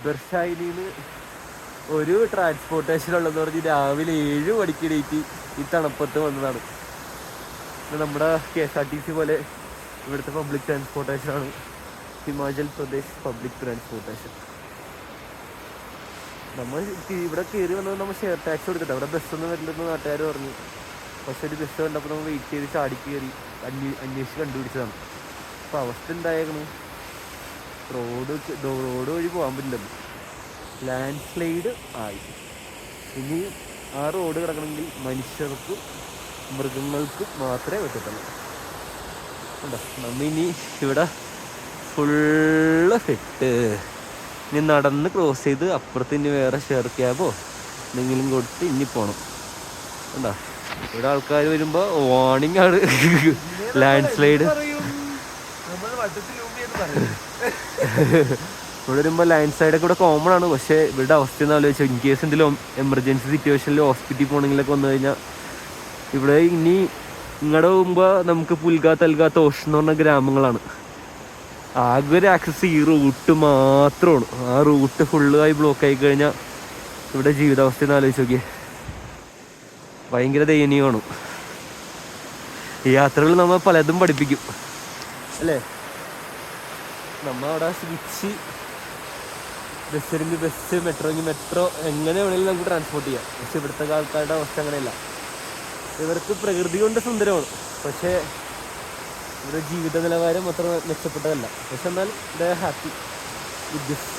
ബർഷായിലിന്ന് ഒരു ട്രാൻസ്പോർട്ടേഷൻ ഉള്ളതെന്ന് പറഞ്ഞ് രാവിലെ 7 മണിക്ക് ഡേറ്റ് ഈ തണുപ്പത്ത് വന്നതാണ്. നമ്മുടെ KSRTC പോലെ ഇവിടുത്തെ പബ്ലിക് ട്രാൻസ്പോർട്ടേഷനാണ് ഹിമാചൽ പ്രദേശ് പബ്ലിക് ട്രാൻസ്പോർട്ടേഷൻ. നമ്മൾ ഇവിടെ കയറി വന്നത് നമ്മൾ ഷെയർ ടാക്സ് കൊടുത്തിട്ട് അവിടെ ബസ്സൊന്നും വരില്ലെന്ന് നാട്ടുകാർ പറഞ്ഞു. പക്ഷെ ഒരു ബസ് കണ്ടപ്പോൾ നമ്മൾ വെയിറ്റ് ചെയ്ത് ചാടി കയറി അന്വേഷിച്ച് കണ്ടുപിടിച്ചതാണ്. അപ്പോൾ അവസ്ഥ എന്തായിരുന്നു, റോഡ് വഴി പോകാൻ പറ്റില്ലെന്ന്, ലാൻഡ് സ്ലൈഡ് ആയി. ഇനി ആ റോഡ് കിടക്കണമെങ്കിൽ മനുഷ്യർക്കും മൃഗങ്ങൾക്കും മാത്രമേ പറ്റത്തുള്ളൂ. ഉണ്ടോ, നമ്മിനി ഇവിടെ ഫുള്ള് ഫിറ്റ്. ഇനി നടന്ന് ക്രോസ് ചെയ്ത് അപ്പുറത്ത് ഇനി വേറെ ഷെയർ ക്യാബോ എന്തെങ്കിലും കൊടുത്ത് ഇനി പോകണം. ഉണ്ടോ, ഇവിടെ ആൾക്കാർ വരുമ്പോൾ വാർണിംഗ് ആണ്, ലാൻഡ് സ്ലൈഡ്. ഇവിടെ വരുമ്പോൾ ലാൻഡ് സ്ലൈഡൊക്കെ ഇവിടെ കോമൺ ആണ്. പക്ഷേ ഇവിടെ അവസ്ഥ എന്ന് ആലോചിച്ചാൽ ഇൻ കേസ് എന്തെങ്കിലും എമർജൻസി സിറ്റുവേഷനിൽ ഹോസ്പിറ്റലിൽ പോകണമെങ്കിലൊക്കെ വന്നു കഴിഞ്ഞാൽ ഇവിടെ ഇനി ഇങ്ങടെ പോകുമ്പോൾ നമുക്ക് പുൽഗ തൽഗ തോഷ് എന്ന് പറഞ്ഞ ഗ്രാമങ്ങളാണ്. ആകെ ഒരു ആക്സസ് ഈ റൂട്ട് മാത്രമാണ്. ആ റൂട്ട് ഫുള്ളായി ബ്ലോക്ക് ആയി കഴിഞ്ഞാൽ ഇവിടെ ജീവിതാവസ്ഥ എന്ന് ആലോചിച്ച് നോക്കിയേ, ഭയങ്കര ദയനീയമാണ്. ഈ യാത്രകൾ നമ്മൾ പലതും പഠിപ്പിക്കും അല്ലേ. നമ്മളവിടെ സ്വിച്ച് ബസ്സെങ്കിൽ ബസ്, മെട്രോയെങ്കിൽ മെട്രോ, എങ്ങനെ വേണമെങ്കിലും നമുക്ക് ട്രാൻസ്പോർട്ട് ചെയ്യാം. പക്ഷെ ഇവിടുത്തെ ആൾക്കാരുടെ അവസ്ഥ അങ്ങനെയല്ല. ഇവർക്ക് പ്രകൃതി കൊണ്ട് സുന്ദരമാണ്, പക്ഷേ ഇവരുടെ ജീവിത നിലവാരം അത്ര മെച്ചപ്പെട്ടതല്ല. പക്ഷെ എന്നാൽ ദേ ഹാപ്പി വിത്ത് ദിസ്.